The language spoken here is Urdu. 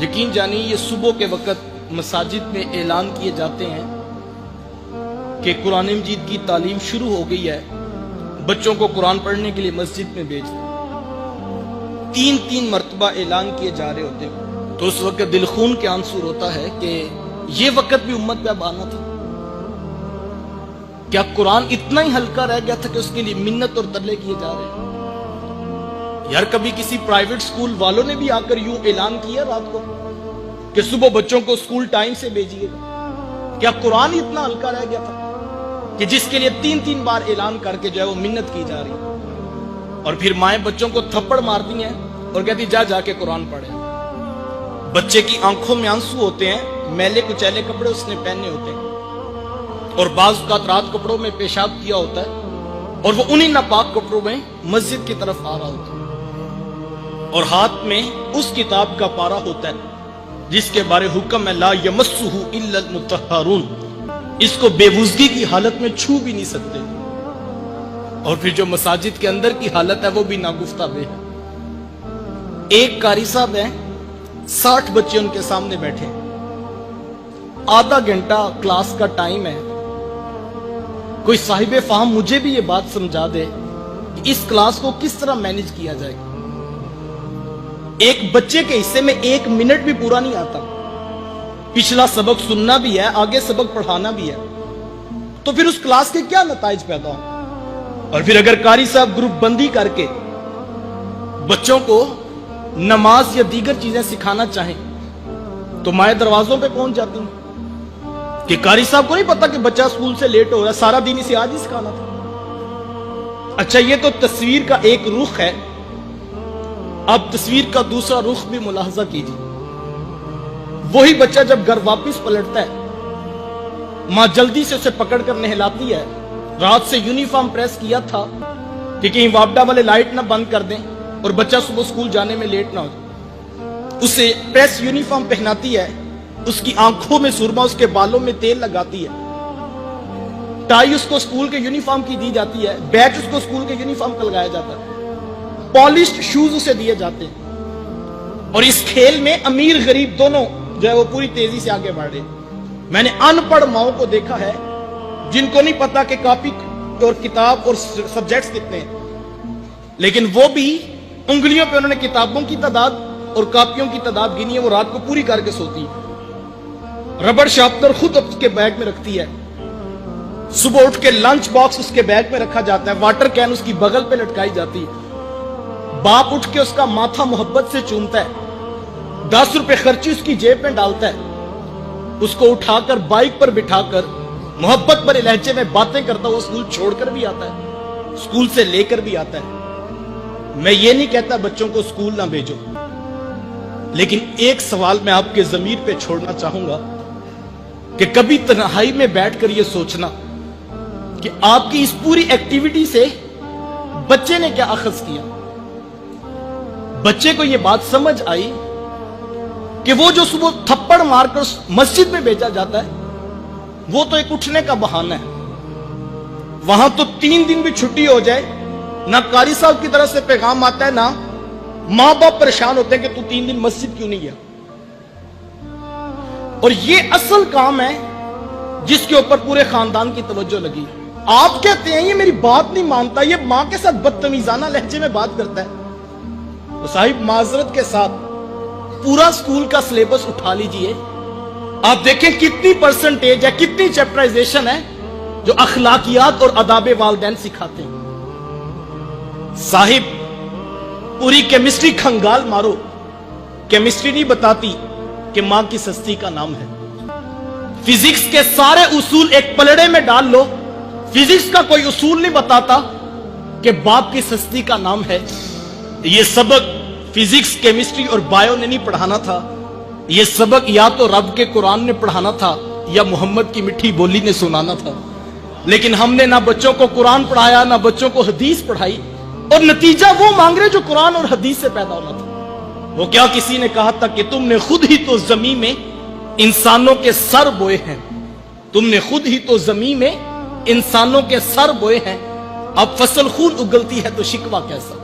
یقین جانیے یہ صبح کے وقت مساجد میں اعلان کیے جاتے ہیں کہ قرآن مجید کی تعلیم شروع ہو گئی ہے، بچوں کو قرآن پڑھنے کے لیے مسجد میں بھیج دیں۔ تین مرتبہ اعلان کیے جا رہے ہوتے ہیں تو اس وقت دل خون کے آنسو ہوتا ہے کہ یہ وقت بھی امت پہ اب آنا تھا۔ کیا قرآن اتنا ہی ہلکا رہ گیا تھا کہ اس کے لیے منت اور ترلے کیے جا رہے ہیں؟ یار کبھی کسی پرائیویٹ سکول والوں نے بھی آ کر یوں اعلان کیا رات کو کہ صبح بچوں کو سکول ٹائم سے بھیجیے گا؟ کیا قرآن اتنا ہلکا رہ گیا تھا کہ جس کے لیے تین بار اعلان کر کے جو ہے وہ منت کی جا رہی ہے، اور پھر مائیں بچوں کو تھپڑ مارتی ہیں اور کہتی جا کے قرآن پڑھے۔ بچے کی آنکھوں میں آنسو ہوتے ہیں، میلے کچیلے کپڑے اس نے پہنے ہوتے ہیں، اور بعض اوقات رات کپڑوں میں پیشاب کیا ہوتا ہے اور وہ انہی ناپاک کپڑوں میں مسجد کی طرف آ رہا ہوتا ہے، اور ہاتھ میں اس کتاب کا پارا ہوتا ہے جس کے بارے حکم ہے لا یمسہ الا المطہرون، اس کو بے وضوئی کی حالت میں چھو بھی نہیں سکتے، اور پھر جو مساجد کے اندر کی حالت ہے وہ بھی ناگفتہ بے ہے۔ ایک قاری صاحب ہیں، 60 بچے ان کے سامنے بیٹھے، آدھا گھنٹہ کلاس کا ٹائم ہے، کوئی صاحب فہم مجھے بھی یہ بات سمجھا دے کہ اس کلاس کو کس طرح مینج کیا جائے گا۔ ایک بچے کے حصے میں 1 منٹ بھی پورا نہیں آتا، پچھلا سبق سننا بھی ہے، آگے سبق پڑھانا بھی ہے، تو پھر اس کلاس کے کیا نتائج پیدا ہوں؟ اور پھر اگر قاری صاحب گروپ بندی کر کے بچوں کو نماز یا دیگر چیزیں سکھانا چاہیں تو مائیں دروازوں پہ پہنچ جاتی ہیں کہ قاری صاحب کو نہیں پتا کہ بچہ اسکول سے لیٹ ہو رہا ہے، سارا دن اسے آج ہی سکھانا تھا۔ اچھا یہ تو تصویر کا ایک رخ ہے، اب تصویر کا دوسرا رخ بھی ملاحظہ کیجیے۔ وہی بچہ جب گھر واپس پلٹتا ہے، ماں جلدی سے اسے پکڑ کر نہلاتی ہے، رات سے یونیفارم پریس کیا تھا کہ کہیں واپڈا والے لائٹ نہ بند کر دیں اور بچہ صبح اسکول جانے میں لیٹ نہ ہو جائے، اسے پریس یونیفارم پہناتی ہے، اس کی آنکھوں میں سرما، اس کے بالوں میں تیل لگاتی ہے، ٹائی اس کو اسکول کے یونیفارم کی دی جاتی ہے، بیچ اس کو اسکول کے یونیفارم کا لگایا جاتا ہے، پالشڈ شوز اسے دیے جاتے ہیں، اور اس کھیل میں امیر غریب دونوں جو ہے وہ پوری تیزی سے آگے بڑھ رہے ہیں۔ میں نے ان پڑھ ماؤں کو دیکھا ہے جن کو نہیں پتا کہ کاپی اور کتاب اور سبجیکٹس کتنے ہیں، لیکن وہ بھی انگلیوں پہ انہوں نے کتابوں کی تعداد اور کاپیوں کی تعداد گنی ہے، وہ رات کو پوری کر کے سوتی ہے، ربڑ شارپنر خود اس کے بیگ میں رکھتی ہے، صبح اٹھ کے لنچ باکس اس کے بیگ میں رکھا جاتا ہے، واٹر کین اس کی بغل پہ لٹکائی جاتی ہے، باپ اٹھ کے اس کا ماتھا محبت سے چومتا ہے، 10 روپے خرچی اس کی جیب میں ڈالتا ہے، اس کو اٹھا کر بائک پر بٹھا کر محبت بھرے لہجے میں باتیں کرتا ہوا اسکول چھوڑ کر بھی آتا ہے، اسکول سے لے کر بھی آتا ہے۔ میں یہ نہیں کہتا بچوں کو اسکول نہ بھیجو، لیکن ایک سوال میں آپ کے ضمیر پہ چھوڑنا چاہوں گا کہ کبھی تنہائی میں بیٹھ کر یہ سوچنا کہ آپ کی اس پوری ایکٹیویٹی سے بچے نے کیا اخذ کیا۔ بچے کو یہ بات سمجھ آئی کہ وہ جو صبح تھپڑ مار کر مسجد میں بھیجا جاتا ہے وہ تو ایک اٹھنے کا بہانہ ہے، وہاں تو 3 دن بھی چھٹی ہو جائے نہ قاری صاحب کی طرف سے پیغام آتا ہے، نہ ماں باپ پریشان ہوتے ہیں کہ تو 3 دن مسجد کیوں نہیں گیا۔ اور یہ اصل کام ہے جس کے اوپر پورے خاندان کی توجہ لگی۔ آپ کہتے ہیں یہ میری بات نہیں مانتا، یہ ماں کے ساتھ بدتمیزانہ لہجے میں بات کرتا ہے، تو صاحب معذرت کے ساتھ پورا سکول کا سلیبس اٹھا لیجئے، آپ دیکھیں کتنی پرسنٹیج ہے، کتنی چیپٹرائزیشن ہے جو اخلاقیات اور آداب والدین سکھاتے ہیں۔ صاحب پوری کیمسٹری کھنگال مارو، کیمسٹری نہیں بتاتی کہ ماں کی سستی کا نام ہے۔ فزکس کے سارے اصول ایک پلڑے میں ڈال لو، فزکس کا کوئی اصول نہیں بتاتا کہ باپ کی سستی کا نام ہے۔ یہ سبق فزکس، کیمسٹری اور بایو نے نہیں پڑھانا تھا، یہ سبق یا تو رب کے قرآن نے پڑھانا تھا یا محمد کی میٹھی بولی نے سنانا تھا، لیکن ہم نے نہ بچوں کو قرآن پڑھایا نہ بچوں کو حدیث پڑھائی، اور نتیجہ وہ مانگ رہے جو قرآن اور حدیث سے پیدا ہونا تھا۔ وہ کیا کسی نے کہا تھا کہ تم نے خود ہی تو زمین میں انسانوں کے سر بوئے ہیں، تم نے خود ہی تو زمین میں انسانوں کے سر بوئے ہیں، اب فصل خود اگلتی ہے تو شکوہ کیسا۔